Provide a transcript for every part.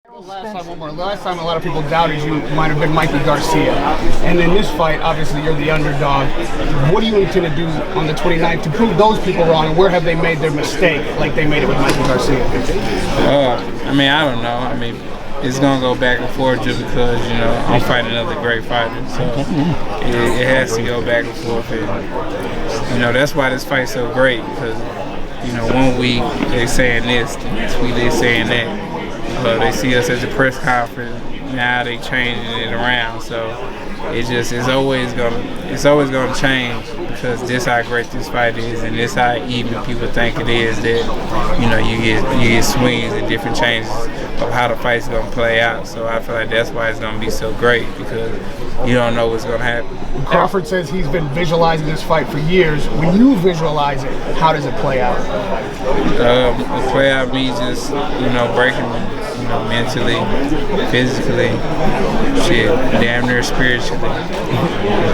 Last time a lot of people doubted you might have been Mikey Garcia. And in this fight, obviously you're the underdog. What do you intend to do on the 29th to prove those people wrong? And where have they made their mistake like they made it with Mikey Garcia? I don't know. It's going to go back and forth just because, I'm fighting another great fighter. So it has to go back and forth. And, that's why this fight's so great because, 1 week they saying this, the next week they saying that. They see us at the press conference. Now they changing it around, so it's always gonna change because this how great this fight is, and this how even people think it is. That you get swings and different changes of how the fight's gonna play out. So I feel like that's why it's gonna be so great because you don't know what's gonna happen. Crawford says he's been visualizing this fight for years. When you visualize it, how does it play out? It play out me just breaking. Mentally, physically, damn near spiritually.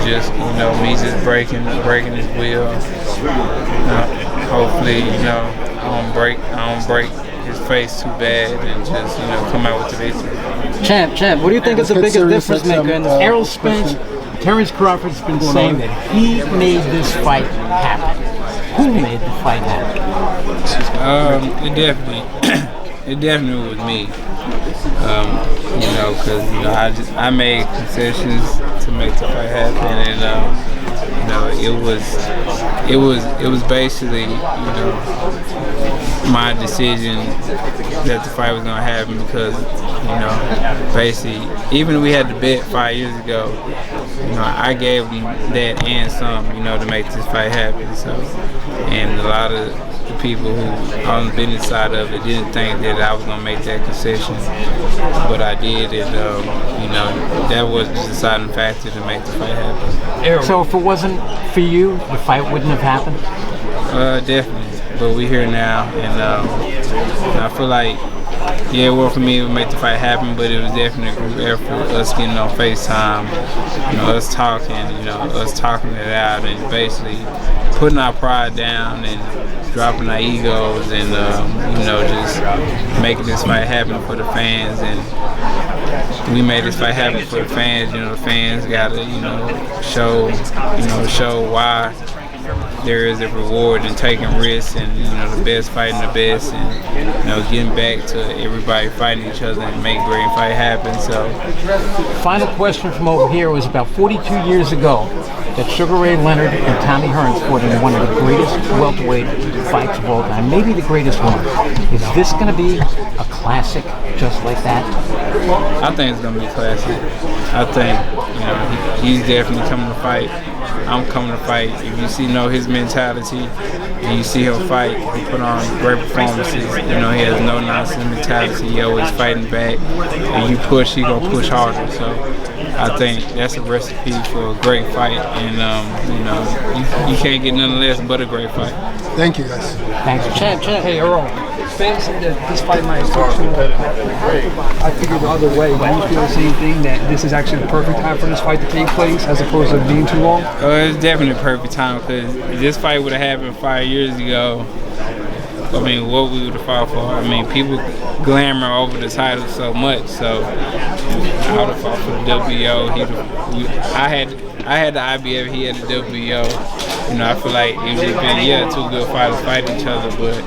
Just me just breaking his will. Hopefully, I don't break his face too bad and just come out with the victory. Champ, what do you think is the biggest difference maker in this? Errol Spence, Terence Crawford's been saying that he made this fight happen. Who made the fight happen? It definitely was me. Because I made concessions to make the fight happen, and it was basically my decision that the fight was gonna happen because basically even we had the bet 5 years ago, I gave them that and some to make this fight happen. So and a lot of the people who on the business side of it didn't think that I was gonna make that concession, but I did, and that was the deciding factor to make the fight happen. So if it wasn't for you, the fight wouldn't have happened? Definitely, but we're here now, and I feel like it wasn't for me to make the fight happen, but it was definitely a group effort, us getting on FaceTime, us talking it out, and basically putting our pride down and dropping our egos, and just making this fight happen for the fans. And we made this fight happen for the fans. The fans gotta show why there is a reward in taking risks, and the best fighting the best, and getting back to everybody fighting each other and make great fight happen. So final question from over here was about 42 years ago that Sugar Ray Leonard and Tommy Hearns fought in one of the greatest welterweight fights of all time, maybe the greatest one. Is this going to be a classic just like that? I think it's going to be a classic. I think he's definitely coming to fight. I'm coming to fight. If you know his mentality and you see him fight, he put on great performances. He has no nonsense mentality. He always fighting back. And you push, he gonna push harder. So I think that's a recipe for a great fight, and you can't get nothing less but a great fight. Thank you, guys. Thanks, Champ. Hey, Errol. Fans said that this fight might I figured the other way. Do you feel the same thing, that this is actually the perfect time for this fight to take place as opposed to being too long? It's definitely the perfect time because if this fight would have happened 5 years ago, what we would have fought for. People glamour over the title so much, so I would have fought for the WBO. I had the IBF, he had the WBO. I feel like it would have been, two good fighters fighting each other, but,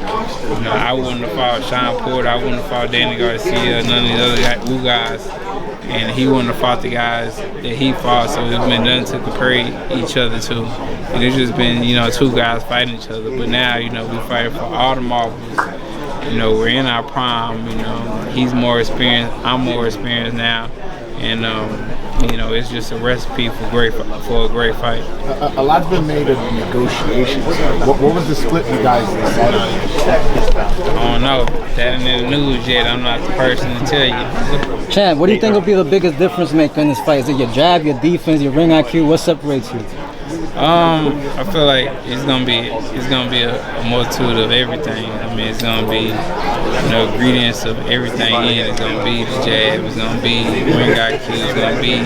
I wouldn't have fought Sean Porter, I wouldn't have fought Danny Garcia, none of the other guys, and he wouldn't have fought the guys that he fought, so it's been nothing to compare each other to. And it's just been, two guys fighting each other, but now, we fight for all the marbles. We're in our prime, he's more experienced, I'm more experienced now, and, it's just a recipe for a great fight. A lot's been made of negotiations. What was the split you guys decided? I don't know. That ain't in the news yet. I'm not the person to tell you. Champ, what do you think will be the biggest difference maker in this fight? Is it your jab, your defense, your ring IQ? What separates you? I feel like it's gonna be a multitude of everything. I mean, it's gonna be ingredients of everything in. It's gonna be the jab. It's gonna be ring IQ. It's gonna be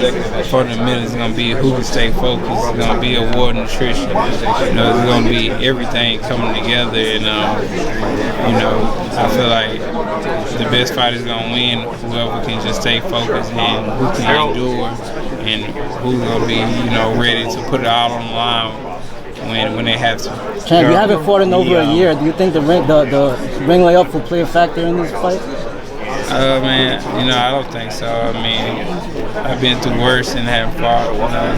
fundamentals. It's gonna be who can stay focused. It's gonna be award nutrition. It's gonna be everything coming together. And I feel like the best fighter is gonna win. Whoever can just stay focused and who can endure and who's gonna be ready to put it all on the line when they have to. Champ, you haven't fought in over a year. Do you think the ring layup will play a factor in this fight? Man, I don't think so. I mean, I've been through worse and haven't fought.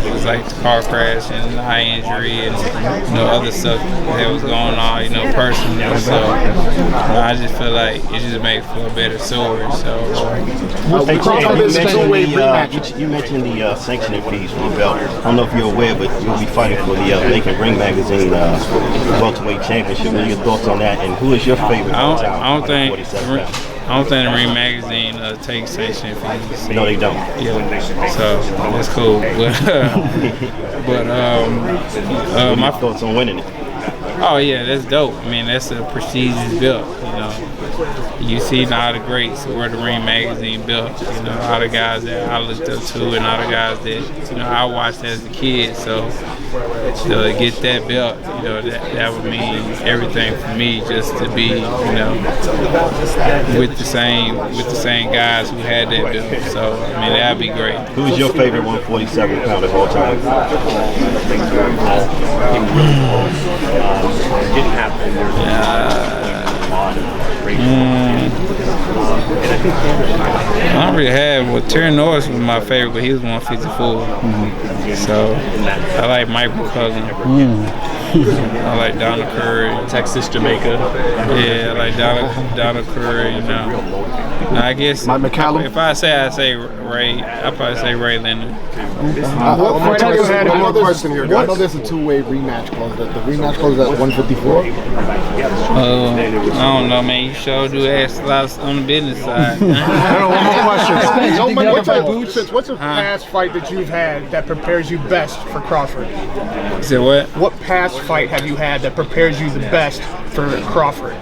It was like the car crash and eye injury and other stuff that was going on, personally. So I just feel like it just made for a better story. So. You mentioned the sanctioning fees for the belt. I don't know if you're aware, but you'll be fighting for the Lincoln Ring Magazine welterweight championship. What are your thoughts on that? And who is your favorite? I don't think the Ring Magazine takes sanction fees. No, they don't. Yeah, so that's cool. But my thoughts on winning it. Oh yeah, that's dope. I mean, that's a prestigious belt. You see all the greats wear the Ring Magazine belt. All the guys that I looked up to, and all the guys that I watched as a kid. So to get that belt, that would mean everything for me. Just to be, with the same guys who had that belt. So I mean, that'd be great. Who's your favorite 147 pounder of all time? I don't really have. Well, Terry Norris was my favorite, but he was 154. So I like Mike McCullum. I like Donna Curry. Texas, Jamaica. Yeah, I like Donna Curry. I guess Mike McCallum. If I say Ray, I'd probably say Ray Leonard. One more question here. I know there's a two-way rematch clause. The rematch clause is at 154. I don't know, man. You sure do ask a lot on the business side. One more question. What's a past fight that you've had that prepares you best for Crawford? You said what? What past fight have you had that prepares you the best for Crawford?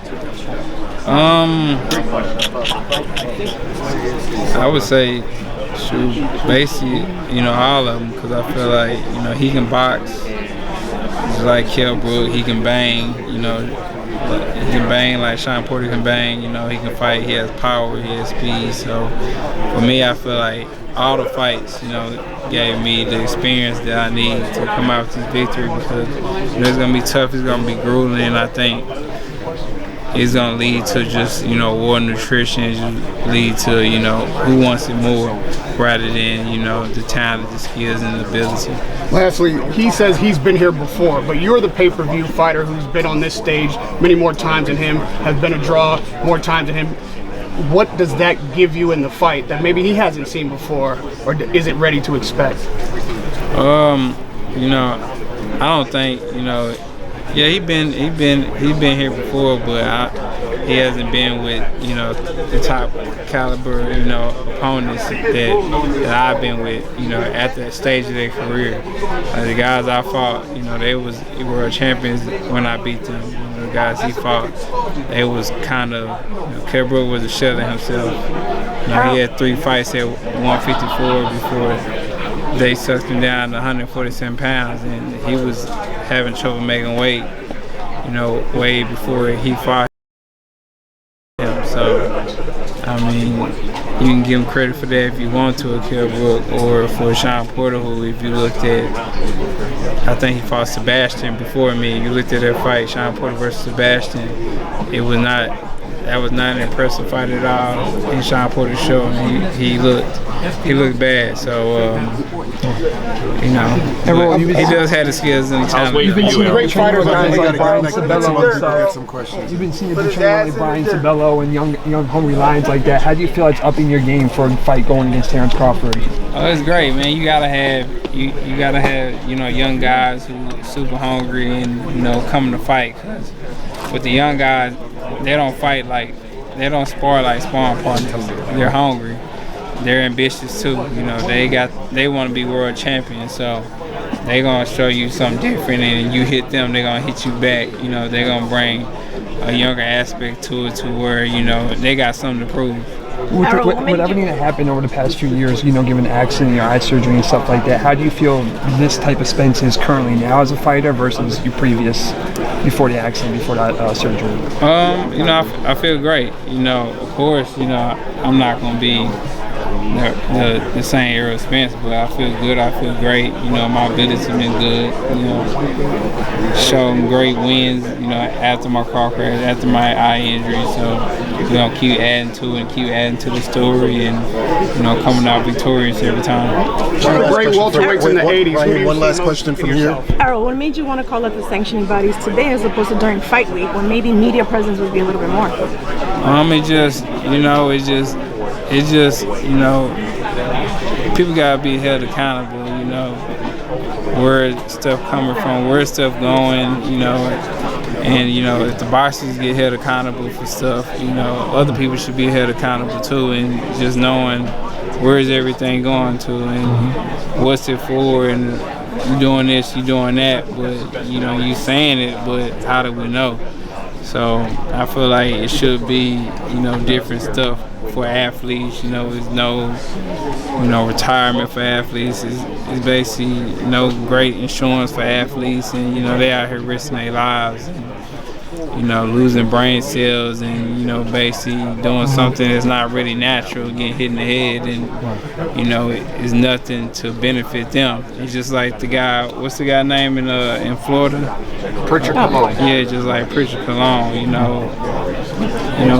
I would say, basically, all of them, because I feel like, he can box, just like Kell Brook, he can bang, he can bang like Sean Porter can bang, he can fight, he has power, he has speed. So for me, I feel like all the fights, gave me the experience that I need to come out with this victory, because it's going to be tough, it's going to be grueling, and I think it's gonna lead to just war nutrition, just lead to who wants it more, rather than the talent, the skills, and the ability. Lastly, he says he's been here before, but you're the pay-per-view fighter who's been on this stage many more times than him, has been a draw more times than him. What does that give you in the fight that maybe he hasn't seen before, or is it ready to expect? I don't think Yeah, he been here before, but he hasn't been with the top caliber opponents that I've been with at that stage of their career. The guys I fought, they was world champions when I beat them. The guys he fought, they was kind of Kell Brook was a shell of himself. He had 3 fights at 154 before they sucked him down to 147 pounds, and he was having trouble making weight, way before he fought him. So, I mean, you can give him credit for that if you want to, Kell Brook, or for Sean Porter, who, if you looked at, I think he fought Sebastian before me. You looked at that fight, Sean Porter versus Sebastian. That was not an impressive fight at all in Sean Porter's show. He looked bad. So Errol, he does have the skills and the talent. You've been seeing great fighters like Brian Sabello. You've been seeing good trainers like Brian Sabello and young hungry lions like that. How do you feel it's upping your game for a fight going against Terence Crawford? Oh, it's great, man. You gotta have young guys who are super hungry and coming to fight. 'Cause with the young guys, they don't spar like sparring partners. They're hungry. They're ambitious too. They want to be world champions. So they gonna show you something different, and you hit them, they gonna hit you back. You know, they gonna bring a younger aspect to it, to where they got something to prove. With everything that happened over the past few years, given the accident, your eye surgery and stuff like that, how do you feel this type of Spence is currently now as a fighter versus your before the accident, before that surgery? I feel great. Of course, I'm not gonna be the same Errol Spence, but I feel good. I feel great. My abilities have been good. Showing great wins. After my Crawford, after my eye injury. So we're gonna keep adding to it, and keep adding to the story, and coming out victorious every time. Great welterweights in the '80s. Ryan, one last question from here. Errol, what made you want to call up the sanctioning bodies today as opposed to during fight week, when maybe media presence would be a little bit more? It just, people gotta be held accountable, where stuff coming from, where stuff going, and if the boxers get held accountable for stuff, other people should be held accountable too, and just knowing where is everything going to, and what's it for, and you doing this, you doing that, but you saying it, but how do we know? So I feel like it should be, different stuff for athletes. There's no, retirement for athletes. It's basically no great insurance for athletes, and they out here risking their lives, and losing brain cells, and basically doing something that's not really natural, getting hit in the head, and it's nothing to benefit them. It's just like the guy, what's the guy name in Florida? Pritchard Cologne. Yeah, just like Pritchard Cologne.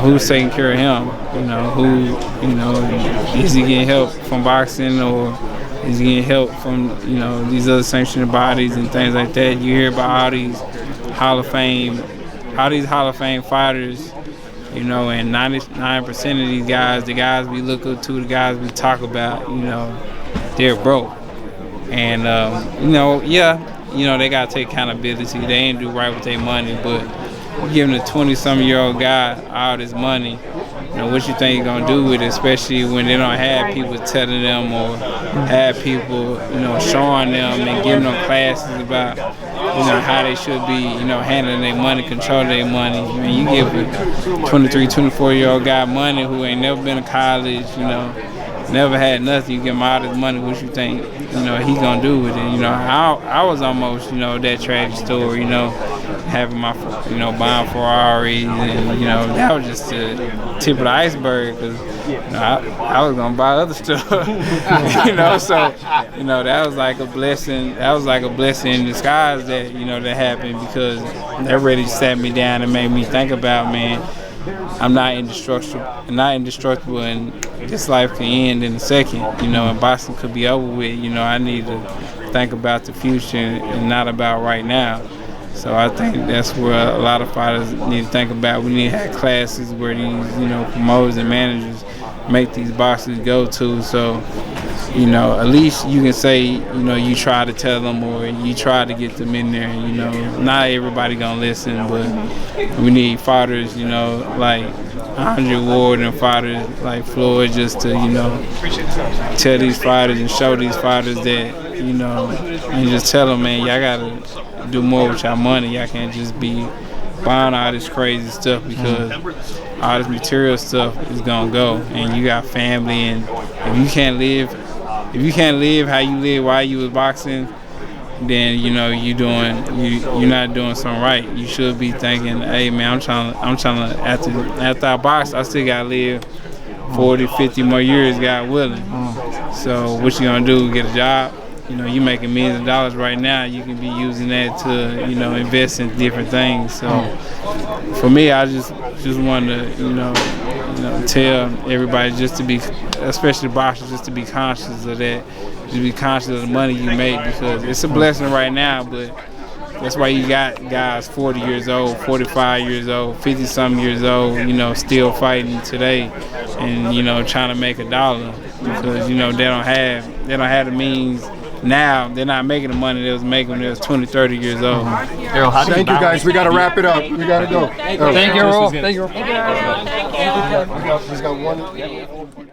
Who's taking care of him? Who is he getting help from boxing, or is he getting help from these other sanctioned bodies and things like that? You hear about all these Hall of Fame fighters, and 99% of these guys, the guys we look up to, the guys we talk about, they're broke. And they gotta take accountability. They ain't do right with their money, but giving a 20-something-year-old guy all this money, what you think you're gonna do with it, especially when they don't have people telling them, or have people, showing them and giving them classes about, how they should be, handling their money, controlling their money. You give a 23, 24-year-old guy money who ain't never been to college, never had nothing, you give him all this money, what you think, he gonna do with it? I was almost, that tragic story, having my, buying Ferraris, and, that was just the tip of the iceberg, because, I was gonna buy other stuff, so, that was like a blessing, in disguise that, that happened, because that really sat me down and made me think about, man, I'm not indestructible, and this life can end in a second, and boxing could be over with. I need to think about the future and not about right now. So I think that's where a lot of fighters need to think about. We need to have classes where these, promoters and managers make these boxers go to. So, at least you can say, you try to tell them, or you try to get them in there. Not everybody gonna listen, but we need fighters, like Andre Ward and fighters like Floyd, just to, tell these fighters and show these fighters that, and just tell them, man, y'all gotta do more with y'all money. Y'all can't just be buying all this crazy stuff, because all this material stuff is gonna go, and you got family, and if you can't live how you live while you was boxing, then you're not doing something right. You should be thinking, hey man, I'm trying to after I box, I still gotta live 40, 50 more years, God willing. So what you gonna do? Get a job? You making millions of dollars right now. You can be using that to invest in different things. So for me, I just wanted to tell everybody, just to be, especially boxers, just to be conscious of that. Just be conscious of the money you make, because it's a blessing right now, but that's why you got guys 40 years old, 45 years old, 50-something years old, still fighting today, and trying to make $1, because they don't have the means. Now they're not making the money they was making when they was 20, 30 years old. Errol, thank you guys. We got to wrap it up. We got to go. Thank you, Errol. Thank you. He's got one.